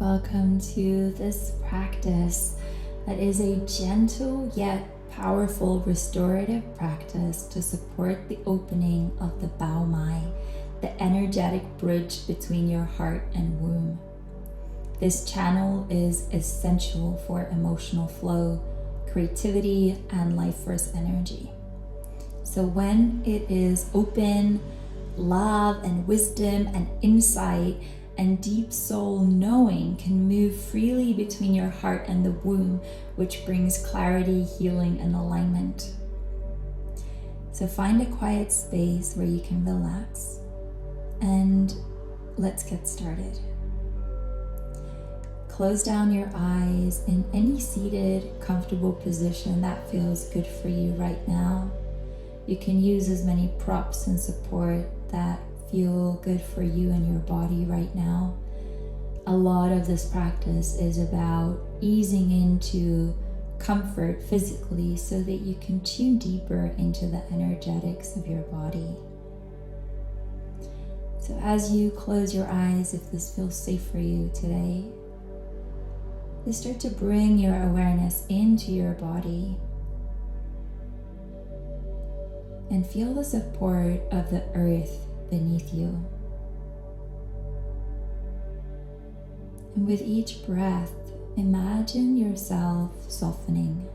Welcome to this practice that is a gentle yet powerful restorative practice to support the opening of the Bao Mai, the energetic bridge between your heart and womb. This channel is essential for emotional flow, creativity, and life force energy. So when it is open, love and wisdom and insight and deep soul knowing can move freely between your heart and the womb, which brings clarity, healing, and alignment. So find a quiet space where you can relax, and let's get started. Close down your eyes in any seated, comfortable position that feels good for you right now. You can use as many props and support that feel good for you and your body right now. A lot of this practice is about easing into comfort physically so that you can tune deeper into the energetics of your body. So as you close your eyes, if this feels safe for you today, just start to bring your awareness into your body and feel the support of the earth beneath you. And with each breath, imagine yourself softening,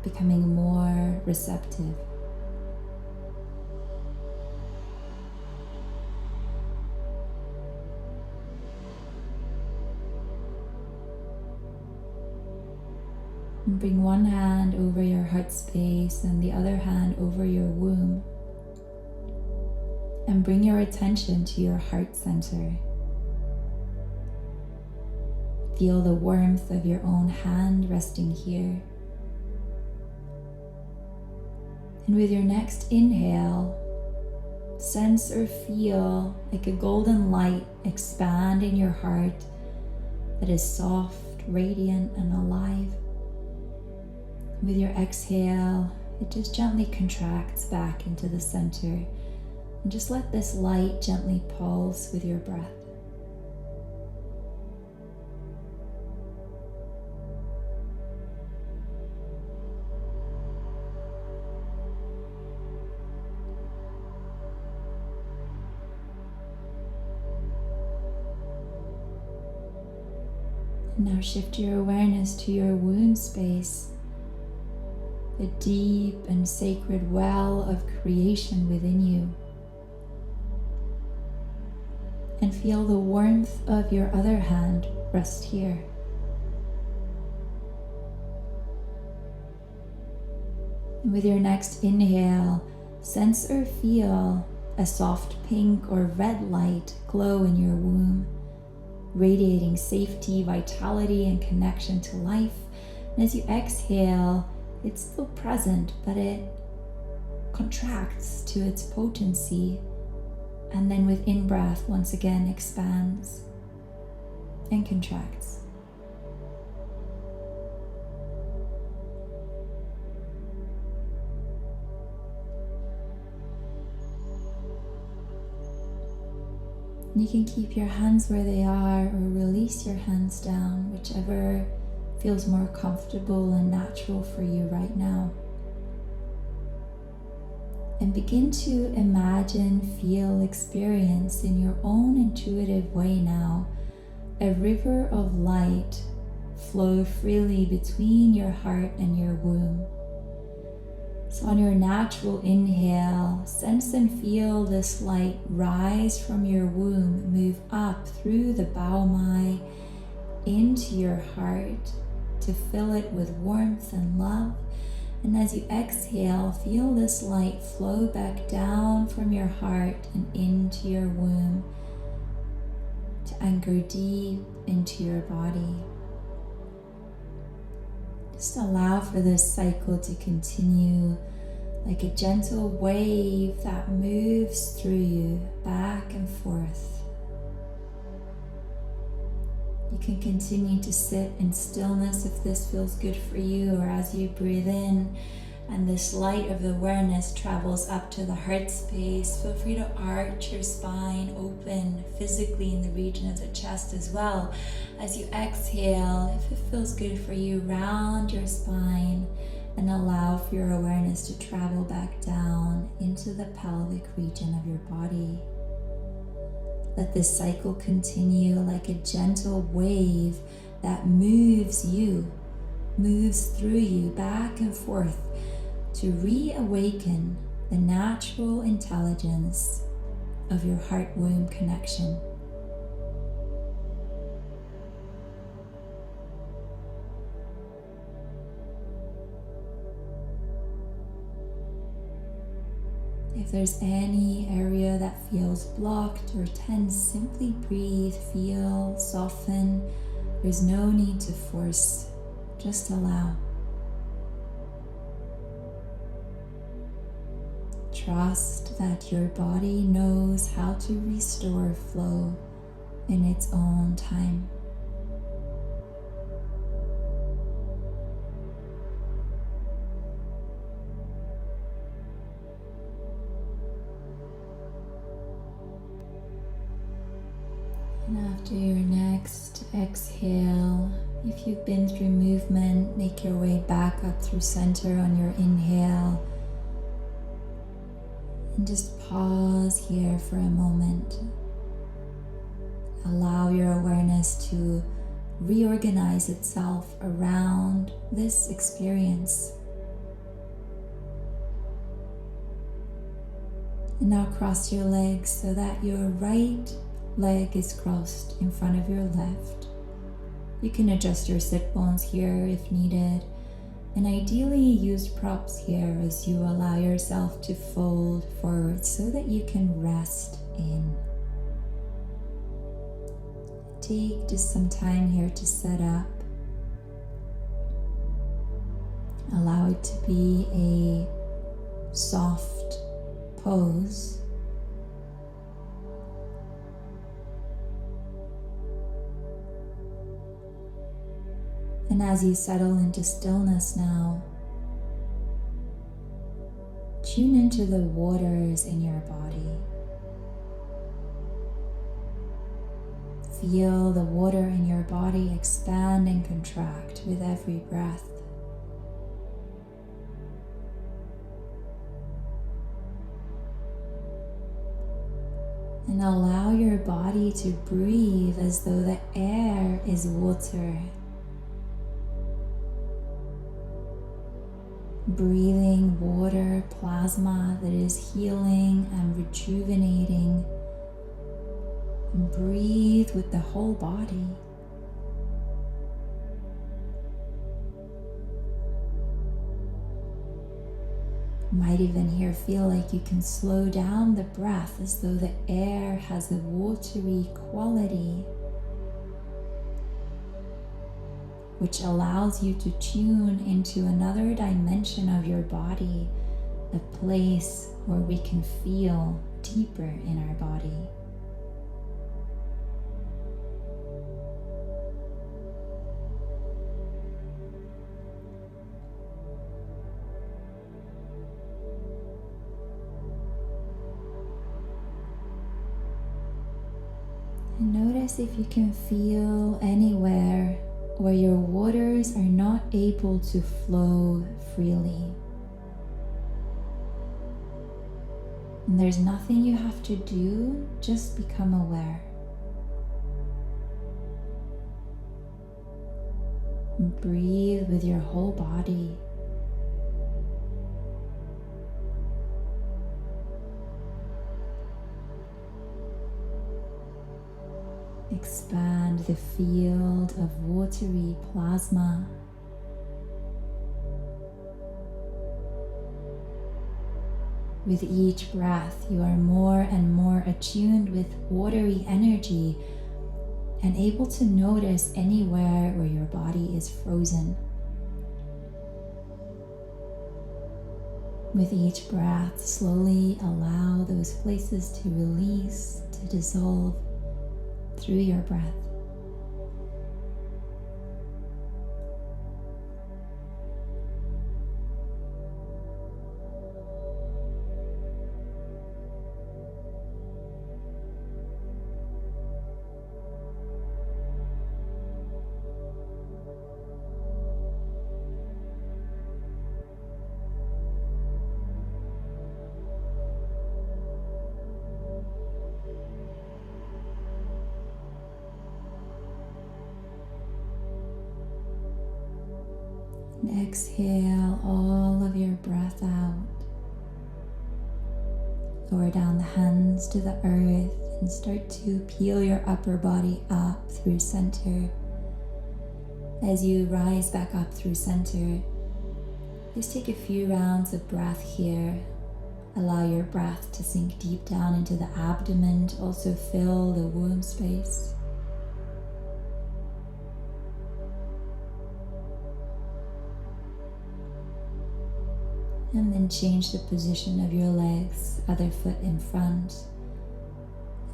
becoming more receptive. And bring one hand over your heart space and the other hand over your womb. And bring your attention to your heart center. Feel the warmth of your own hand resting here. And with your next inhale, sense or feel like a golden light expand in your heart that is soft, radiant, and alive. With your exhale, it just gently contracts back into the center, and just let this light gently pulse with your breath. And now shift your awareness to your womb space, the deep and sacred well of creation within you. And feel the warmth of your other hand rest here. And with your next inhale, sense or feel a soft pink or red light glow in your womb, radiating safety, vitality, and connection to life. And as you exhale, it's still present, but it contracts to its potency, and then with in-breath once again expands and contracts. You can keep your hands where they are or release your hands down, whichever feels more comfortable and natural for you right now. And begin to imagine, feel, experience in your own intuitive way now a river of light flow freely between your heart and your womb. So on your natural inhale, sense and feel this light rise from your womb, move up through the Bao Mai into your heart to fill it with warmth and love. And as you exhale, feel this light flow back down from your heart and into your womb to anchor deep into your body. Just allow for this cycle to continue like a gentle wave that moves through you back and forth. You can continue to sit in stillness if this feels good for you, or as you breathe in, And this light of awareness travels up to the heart space. Feel free to arch your spine open physically in the region of the chest as well. As you exhale, if it feels good for you, round your spine and allow for your awareness to travel back down into the pelvic region of your body. Let this cycle continue like a gentle wave that moves through you back and forth to reawaken the natural intelligence of your heart-womb connection. If there's any area that feels blocked or tense, simply breathe, feel, soften. There's no need to force, just allow. Trust that your body knows how to restore flow in its own time. And after your next exhale, if you've been through movement, make your way back up through center on your inhale. And just pause here for a moment. Allow your awareness to reorganize itself around this experience. And now cross your legs so that your right leg is crossed in front of your left. You can adjust your sit bones here if needed. And ideally use props here as you allow yourself to fold forward so that you can rest in. Take just some time here to set up. Allow it to be a soft pose. And as you settle into stillness now, tune into the waters in your body. Feel the water in your body expand and contract with every breath. And allow your body to breathe as though the air is water. Breathing water plasma that is healing and rejuvenating. And breathe with the whole body. You might even here feel like you can slow down the breath as though the air has a watery quality, which allows you to tune into another dimension of your body, a place where we can feel deeper in our body. And notice if you can feel anywhere where your waters are not able to flow freely. And there's nothing you have to do, just become aware. And breathe with your whole body. Expand the field of watery plasma. With each breath, you are more and more attuned with watery energy and able to notice anywhere where your body is frozen. With each breath, slowly allow those places to release, to dissolve through your breath. And exhale all of your breath out. Lower down the hands to the earth and start to peel your upper body up through center. As you rise back up through center, just take a few rounds of breath here. Allow your breath to sink deep down into the abdomen to also fill the womb space. And then change the position of your legs, other foot in front,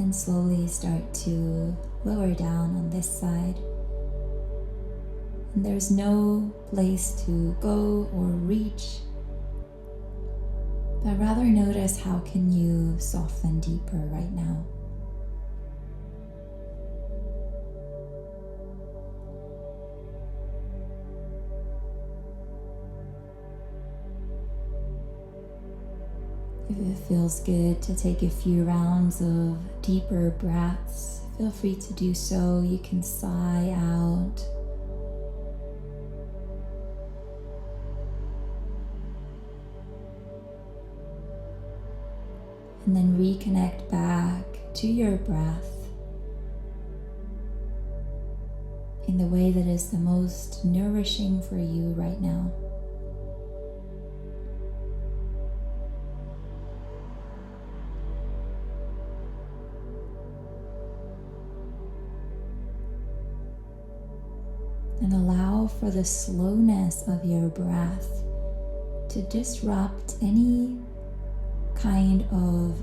and slowly start to lower down on this side. And there's no place to go or reach, but rather notice how can you soften deeper right now. If it feels good to take a few rounds of deeper breaths, feel free to do so. You can sigh out. And then reconnect back to your breath in the way that is the most nourishing for you right now. And allow for the slowness of your breath to disrupt any kind of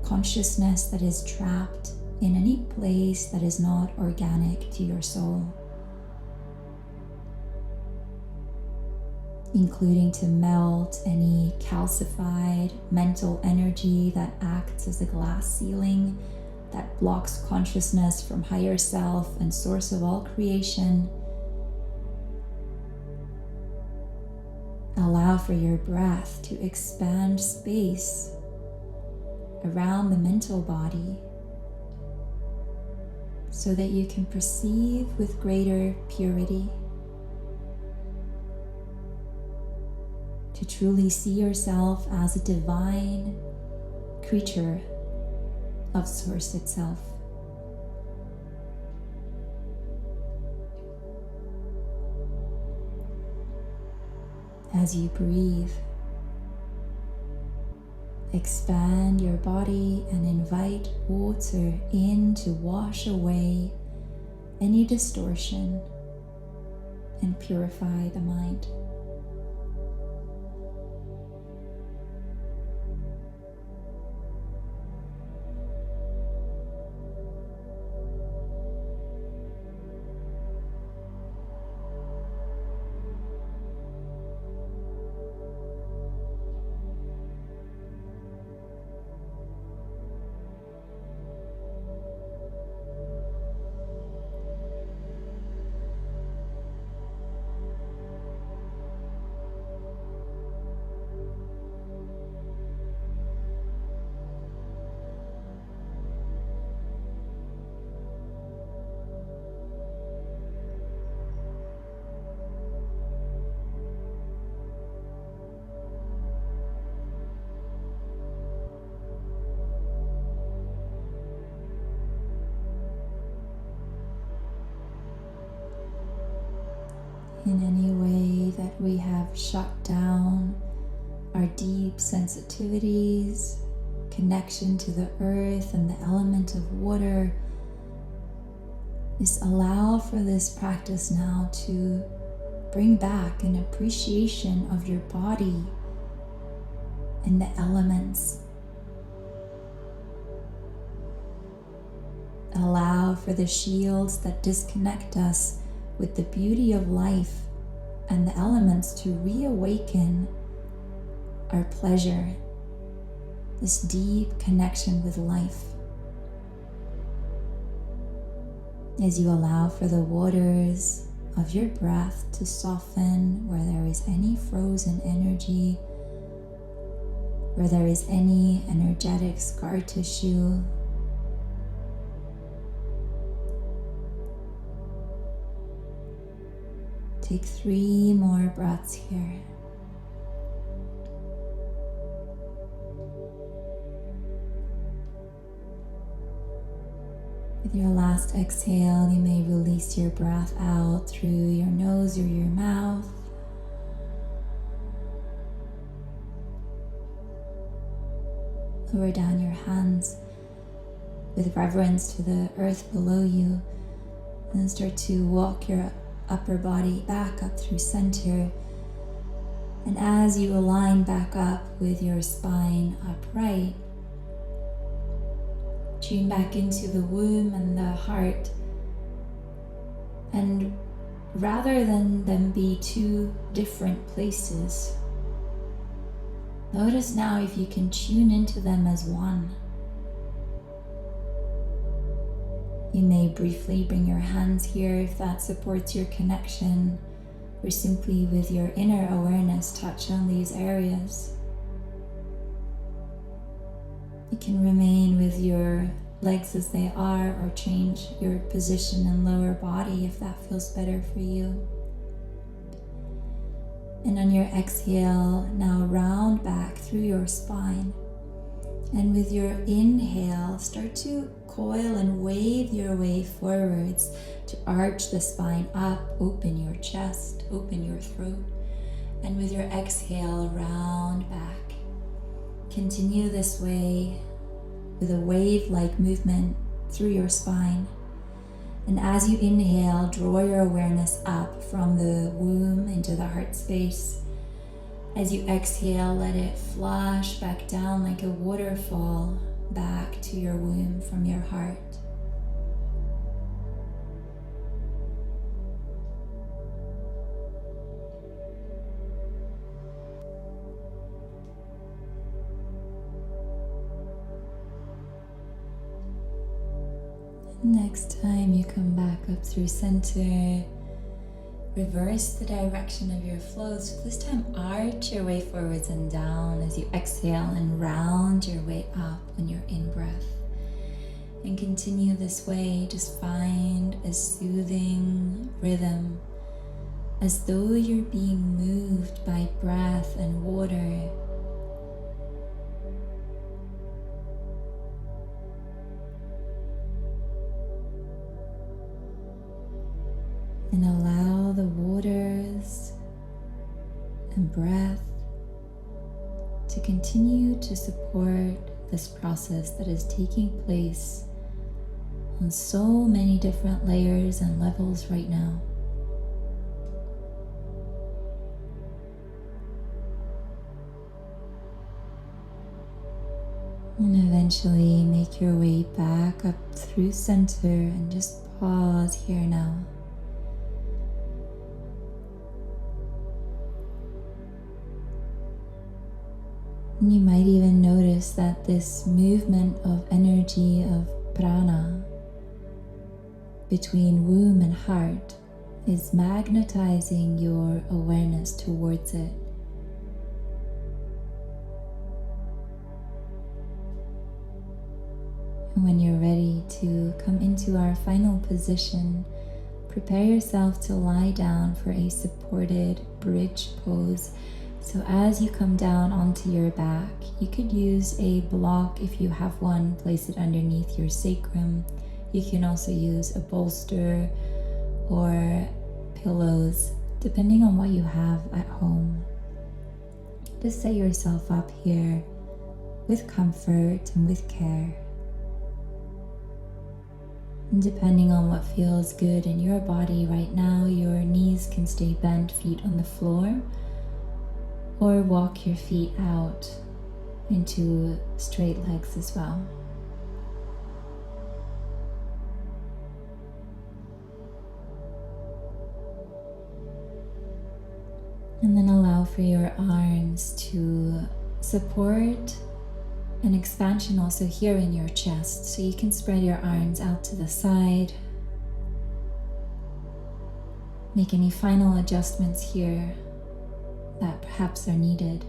consciousness that is trapped in any place that is not organic to your soul, including to melt any calcified mental energy that acts as a glass ceiling that blocks consciousness from higher self and source of all creation. Allow for your breath to expand space around the mental body so that you can perceive with greater purity, to truly see yourself as a divine creature of Source itself. As you breathe, expand your body and invite water in to wash away any distortion and purify the mind. In any way that we have shut down our deep sensitivities, connection to the earth and the element of water, just allow for this practice now to bring back an appreciation of your body and the elements. Allow for the shields that disconnect us with the beauty of life and the elements to reawaken our pleasure, this deep connection with life. As you allow for the waters of your breath to soften where there is any frozen energy, where there is any energetic scar tissue, take 3 more breaths here. With your last exhale, you may release your breath out through your nose or your mouth. Lower down your hands with reverence to the earth below you, and then start to walk your upper body back up through center. And as you align back up with your spine upright, tune back into the womb and the heart. And rather than them be 2 different places, notice now if you can tune into them as one. You may briefly bring your hands here if that supports your connection, or simply with your inner awareness touch on these areas. You can remain with your legs as they are, or change your position and lower body if that feels better for you. And on your exhale, now round back through your spine. And with your inhale, start to coil and wave your way forwards to arch the spine up, open your chest, open your throat. And with your exhale, round back. Continue this way with a wave-like movement through your spine. And as you inhale, draw your awareness up from the womb into the heart space. As you exhale, let it flush back down like a waterfall back to your womb from your heart. Next time you come back up through center, reverse the direction of your flow. So this time arch your way forwards and down as you exhale, and round your way up on your in-breath. And continue this way, just find a soothing rhythm as though you're being moved by breath and water. And allow the waters and breath to continue to support this process that is taking place on so many different layers and levels right now. And eventually make your way back up through center and just pause here now. And you might even notice that this movement of energy of prana between womb and heart is magnetizing your awareness towards it. And when you're ready to come into our final position, prepare yourself to lie down for a supported bridge pose. So as you come down onto your back, you could use a block if you have one, place it underneath your sacrum. You can also use a bolster or pillows, depending on what you have at home. Just set yourself up here with comfort and with care. And depending on what feels good in your body right now, your knees can stay bent, feet on the floor, or walk your feet out into straight legs as well. And then allow for your arms to support an expansion also here in your chest. So you can spread your arms out to the side. Make any final adjustments here that perhaps are needed.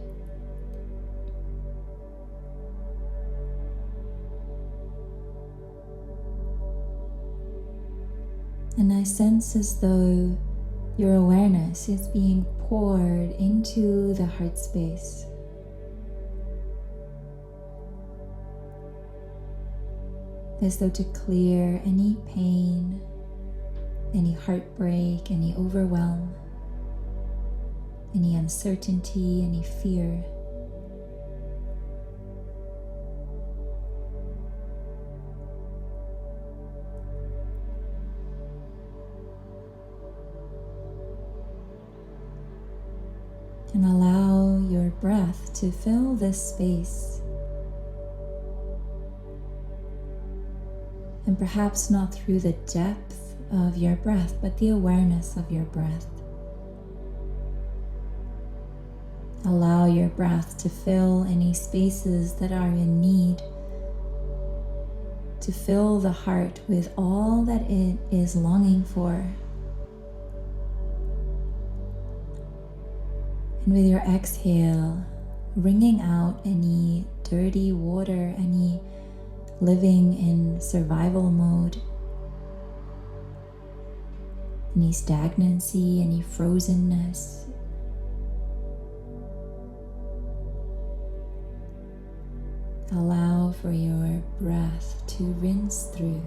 And I sense as though Your awareness is being poured into the heart space. As though to clear any pain, any heartbreak, any overwhelm, any uncertainty, any fear. And allow your breath to fill this space. And perhaps not through the depth of your breath, but the awareness of your breath. Allow your breath to fill any spaces that are in need, to fill the heart with all that it is longing for. And with your exhale, wringing out any dirty water, any living in survival mode, any stagnancy, any frozenness. Allow for your breath to rinse through.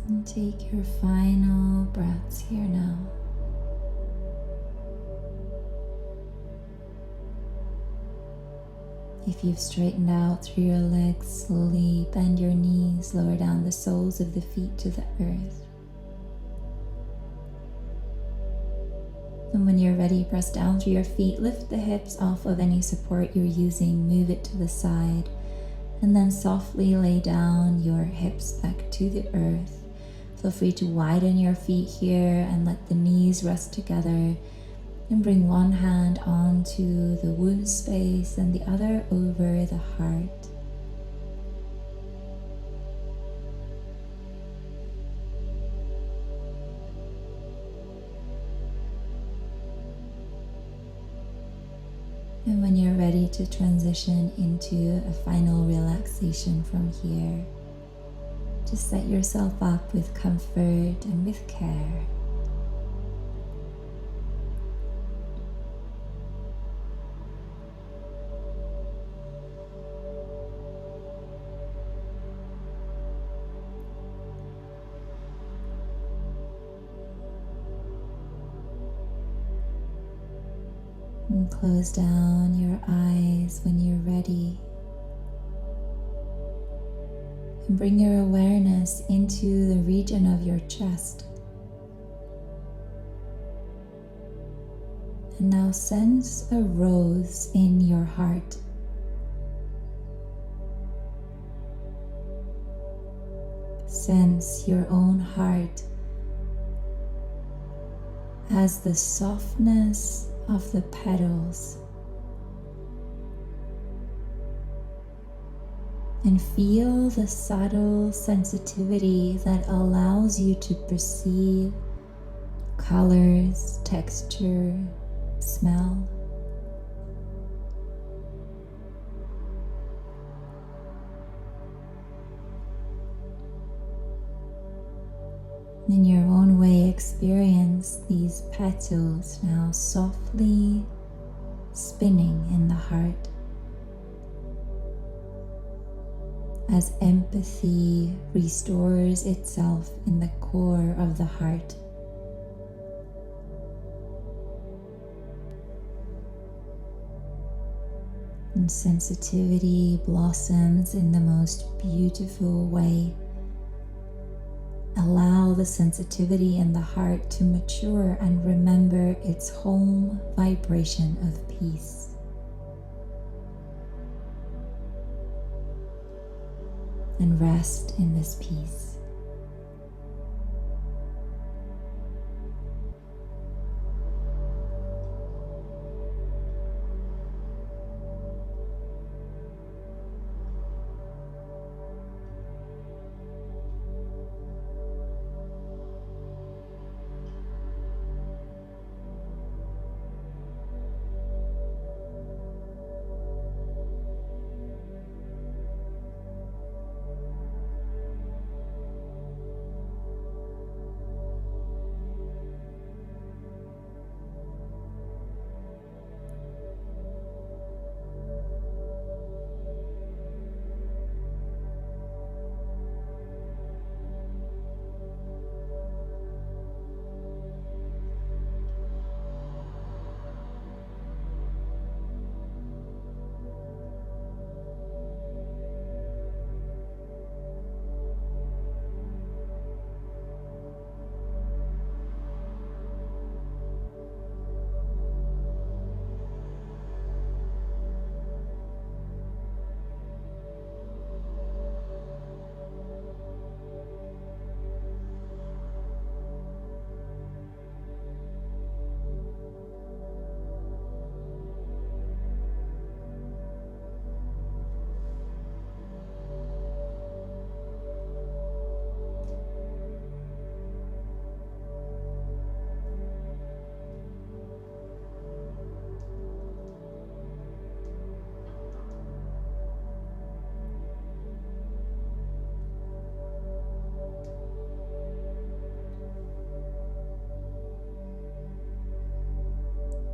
And take your final breaths here now. If you've straightened out through your legs, slowly bend your knees, lower down the soles of the feet to the earth. And when you're ready, press down through your feet, lift the hips off of any support you're using, move it to the side, and then softly lay down your hips back to the earth. Feel free to widen your feet here and let the knees rest together, and bring one hand onto the womb space and the other over the heart. And when you're ready to transition into a final relaxation from here, just set yourself up with comfort and with care. And close down your eyes when you're ready. And bring your awareness into the region of your chest. And now sense a rose in your heart. Sense your own heart as the softness of the petals, And feel the subtle sensitivity that allows you to perceive colors, texture, smell. In your own way, experience these petals now softly spinning in the heart as empathy restores itself in the core of the heart. And sensitivity blossoms in the most beautiful way. Allow the sensitivity in the heart to mature and remember its home vibration of peace. And rest in this peace.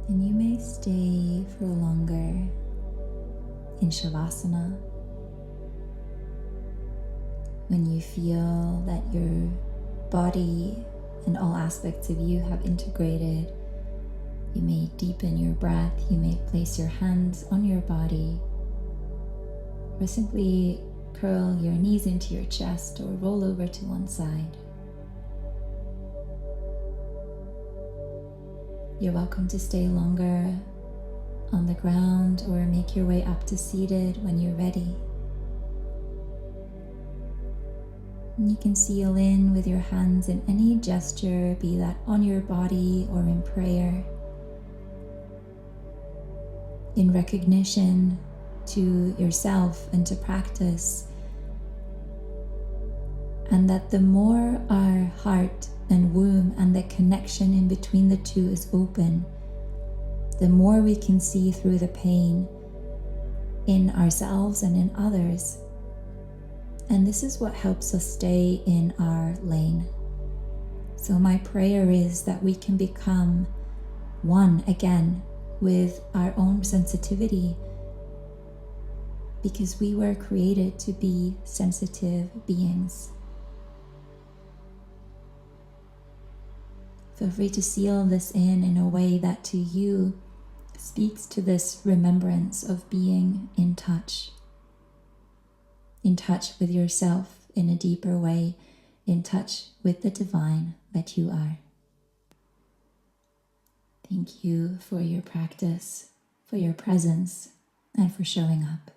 And you may stay for longer in Shavasana when you feel that your body and all aspects of you have integrated. You may deepen your breath, you may place your hands on your body, or simply curl your knees into your chest or roll over to one side. You're welcome to stay longer on the ground or make your way up to seated when you're ready. And you can seal in with your hands in any gesture, be that on your body or in prayer, in recognition to yourself and to practice. And that the more our heart and womb and the connection in between the two is open, the more we can see through the pain in ourselves and in others. And this is what helps us stay in our lane. So my prayer is that we can become one again with our own sensitivity, because we were created to be sensitive beings. Feel free to seal this in a way that to you speaks to this remembrance of being in touch with yourself in a deeper way, in touch with the divine that you are. Thank you for your practice, for your presence, and for showing up.